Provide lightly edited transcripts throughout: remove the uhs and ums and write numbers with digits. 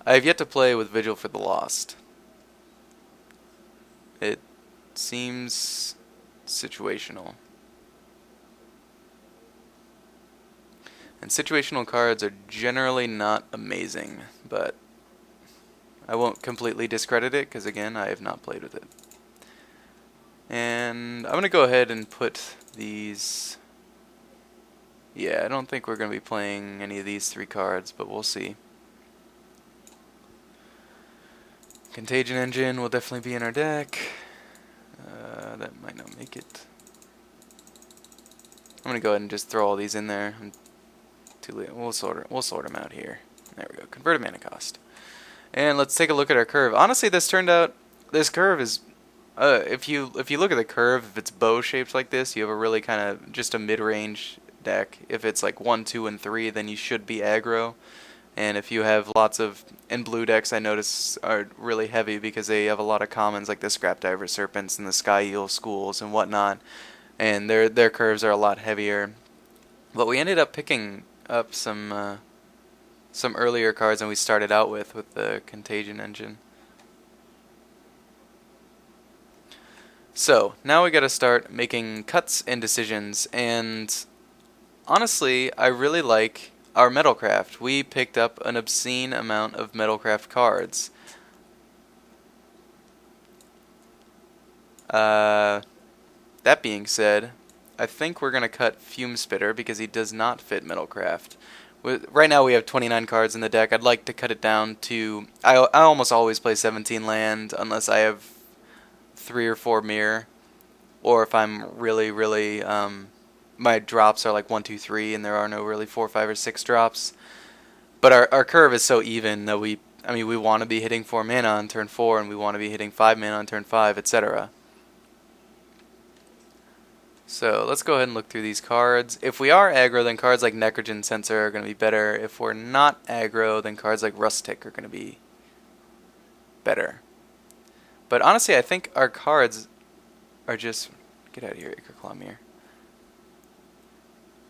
I have yet to play with Vigil for the Lost. It seems situational. And situational cards are generally not amazing, but I won't completely discredit it because, again, I have not played with it. And I'm going to go ahead and put these... Yeah, I don't think we're going to be playing any of these 3 cards, but we'll see. Contagion Engine will definitely be in our deck. That might not make it. I'm going to go ahead and just throw all these in there. We'll sort them out here. There we go. Converted mana cost. And let's take a look at our curve. Honestly, this curve is, if you look at the curve, if it's bow shaped like this, you have a really kind of just a mid-range deck. If it's like 1, 2, and 3, then you should be aggro. And if you have lots of, and blue decks I notice are really heavy because they have a lot of commons like the Scrap Diver Serpents and the Sky Eel Schools and whatnot. And their curves are a lot heavier. But we ended up picking up some earlier cards than we started out with the Contagion Engine. So, now we gotta start making cuts and decisions, and honestly, I really like our Metalcraft. We picked up an obscene amount of Metalcraft cards. That being said, I think we're gonna cut Fume Spitter because he does not fit Metalcraft. Right now we have 29 cards in the deck. I'd like to cut it down to... I almost always play 17 land unless I have 3 or 4 mirror. Or if I'm really... my drops are like 1, 2, 3 and there are no really 4, 5, or 6 drops. But our curve is so even that we want to be hitting 4 mana on turn 4 and we want to be hitting 5 mana on turn 5, etc. So let's go ahead and look through these cards. If we are aggro, then cards like Necrogen Sensor are going to be better. If we're not aggro, then cards like Rustic are going to be better. But honestly, I think our cards are just... Get out of here, Acre Clomere.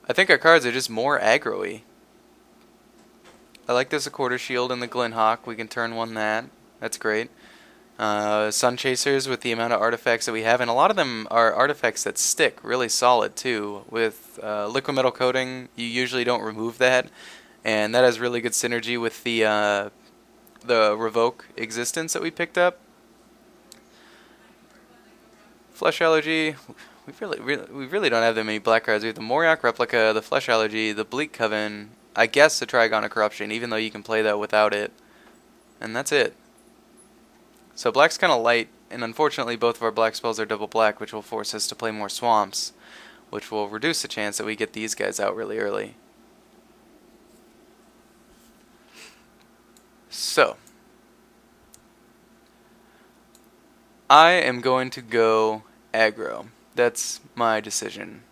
I think our cards are just more aggro-y. I like this A Quarter Shield and the Glinhawk. We can turn 1 that. That's great. Sun Chasers with the amount of artifacts that we have, and a lot of them are artifacts that stick really solid too. With Liquid Metal Coating, you usually don't remove that, and that has really good synergy with the Revoke Existence that we picked up. Flesh Allergy, we really don't have that many black cards. We have the Moriok Replica, the Flesh Allergy, the Bleak Coven, I guess the Trigon of Corruption, even though you can play that without it, and that's it. So black's kind of light, and unfortunately both of our black spells are double black, which will force us to play more swamps, which will reduce the chance that we get these guys out really early. So, I am going to go aggro. That's my decision.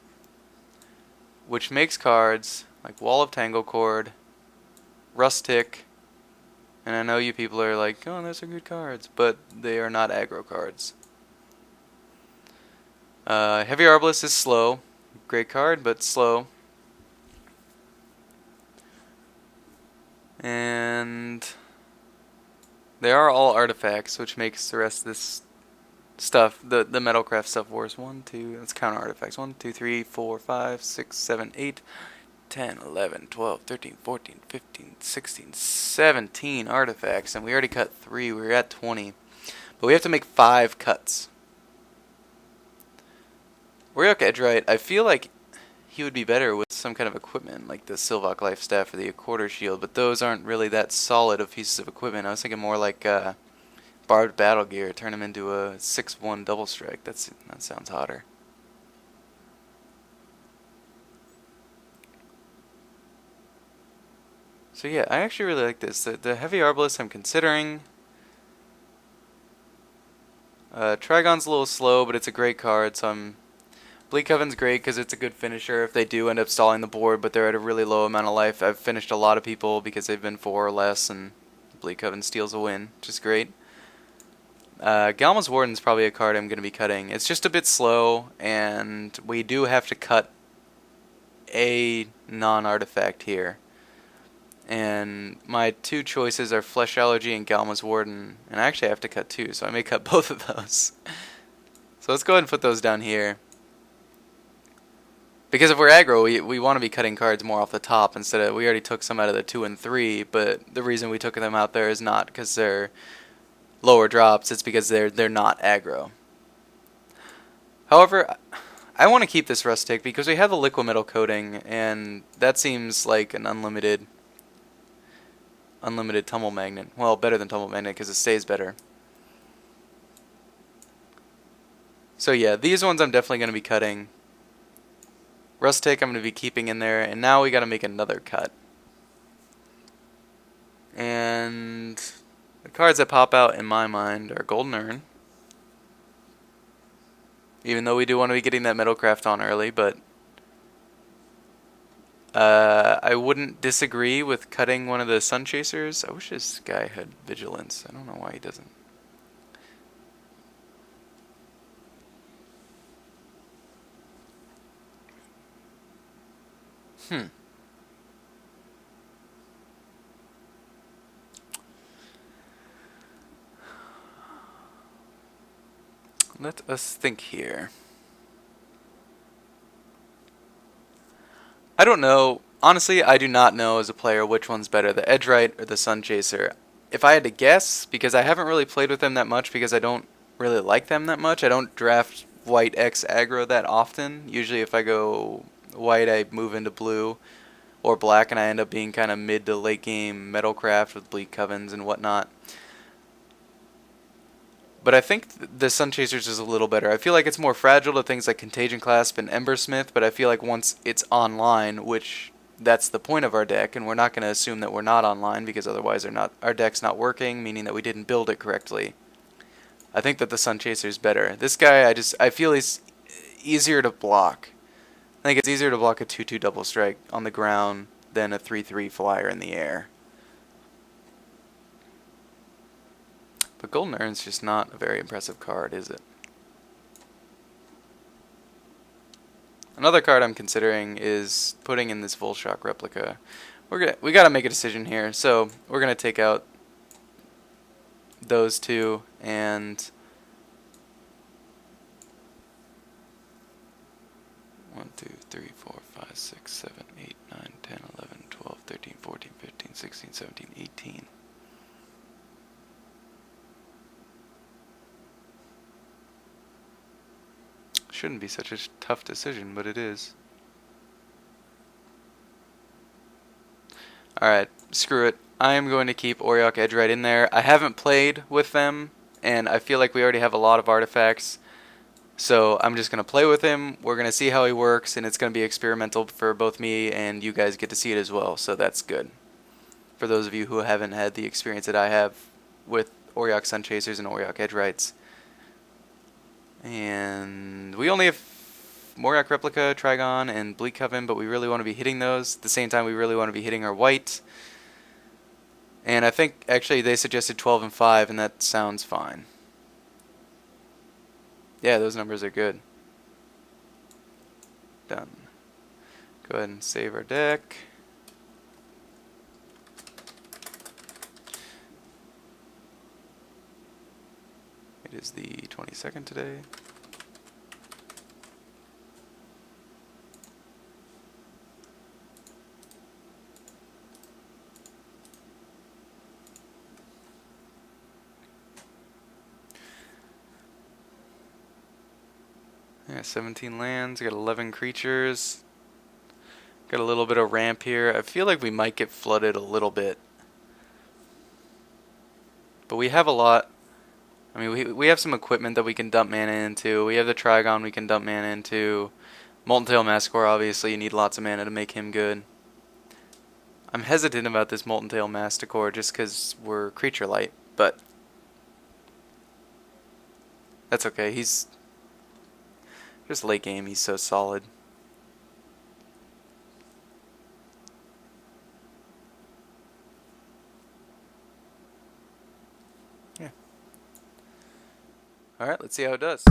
Which makes cards like Wall of Tanglecord, Rustic, and I know you people are like, oh, those are good cards, but they are not aggro cards. Heavy Arbalest is slow. Great card, but slow. And they are all artifacts, which makes the rest of this stuff, the Metalcraft stuff, worse. 1, 2, let's count artifacts. 1, 2, 3, 4, 5, 6, 7, 8, 10, 11, 12, 13, 14, 15, 16, 17 artifacts, and we already cut 3. We're at 20. But we have to make 5 cuts. Oriok Edgerite, I feel like he would be better with some kind of equipment, like the Sylvok Life Staff or the A Quarter Shield, but those aren't really that solid of pieces of equipment. I was thinking more like Barbed Battle Gear, turn him into a 6/1 double strike. That sounds hotter. So yeah, I actually really like this. The Heavy Arbalest I'm considering. Trigon's a little slow, but it's a great card, so Bleak Coven's great because it's a good finisher if they do end up stalling the board, but they're at a really low amount of life. I've finished a lot of people because they've been 4 or less, and Bleak Coven steals a win, which is great. Galma's Warden's probably a card I'm going to be cutting. It's just a bit slow, and we do have to cut a non-artifact here. And my two choices are Flesh Allergy and Galma's Warden. And I actually have to cut two, so I may cut both of those. So let's go ahead and put those down here. Because if we're aggro, we want to be cutting cards more off the top instead of... We already took some out of the 2 and 3, but the reason we took them out there is not because they're lower drops. It's because they're not aggro. However, I want to keep this Rustic because we have the liquid metal coating, and that seems like an unlimited Tumble Magnet. Well, better than Tumble Magnet because it stays better. So yeah, these ones I'm definitely going to be cutting. Rustic I'm going to be keeping in there, and now we got to make another cut. And the cards that pop out in my mind are Golden Urn. Even though we do want to be getting that Metalcraft on early, but I wouldn't disagree with cutting one of the Sun Chasers. I wish this guy had Vigilance. I don't know why he doesn't. Let us think here. I don't know. Honestly, I do not know as a player which one's better, the Edgerite or the Sun Chaser. If I had to guess, because I haven't really played with them that much because I don't really like them that much. I don't draft white X aggro that often. Usually if I go white, I move into blue or black, and I end up being kind of mid to late game Metalcraft with Bleak Covens and whatnot. But I think the Sun Chasers is a little better. I feel like it's more fragile to things like Contagion Clasp and Embersmith, but I feel like once it's online, which that's the point of our deck, and we're not going to assume that we're not online because otherwise our deck's not working, meaning that we didn't build it correctly. I think that the Sun Chaser is better. This guy, I feel he's easier to block. I think it's easier to block a 2/2 double strike on the ground than a 3/3 flyer in the air. But Golden Urn's just not a very impressive card, is it? Another card I'm considering is putting in this Volshock replica. We gotta make a decision here, so we're gonna take out those two and 1, 2, 3, 4, 5, 6, 7, 8, 9, 10, 11, 12, 13, 14, 15, 16, 17, 18. Shouldn't be such a tough decision, but it is. Alright, screw it. I am going to keep Auriok Edgerite in there. I haven't played with them, and I feel like we already have a lot of artifacts. So I'm just going to play with him. We're going to see how he works, and it's going to be experimental for both me and you guys get to see it as well. So that's good. For those of you who haven't had the experience that I have with Auriok Sun Chasers and Auriok Edgerites. And we only have Auriok Replica, Trigon, and Bleak Coven, but we really want to be hitting those. At the same time, we really want to be hitting our white. And I think, actually, they suggested 12 and 5, and that sounds fine. Yeah, those numbers are good. Done. Go ahead and save our deck. It is the 22nd today. Yeah, 17 lands, got 11 creatures. Got a little bit of ramp here. I feel like we might get flooded a little bit. But we have a lot. I mean, we have some equipment that we can dump mana into. We have the Trigon we can dump mana into. Molten Tail Massacre, obviously, you need lots of mana to make him good. I'm hesitant about this Molten Tail Massacre just because we're creature light, but that's okay. He's just late game, he's so solid. Yeah. Alright, let's see how it does.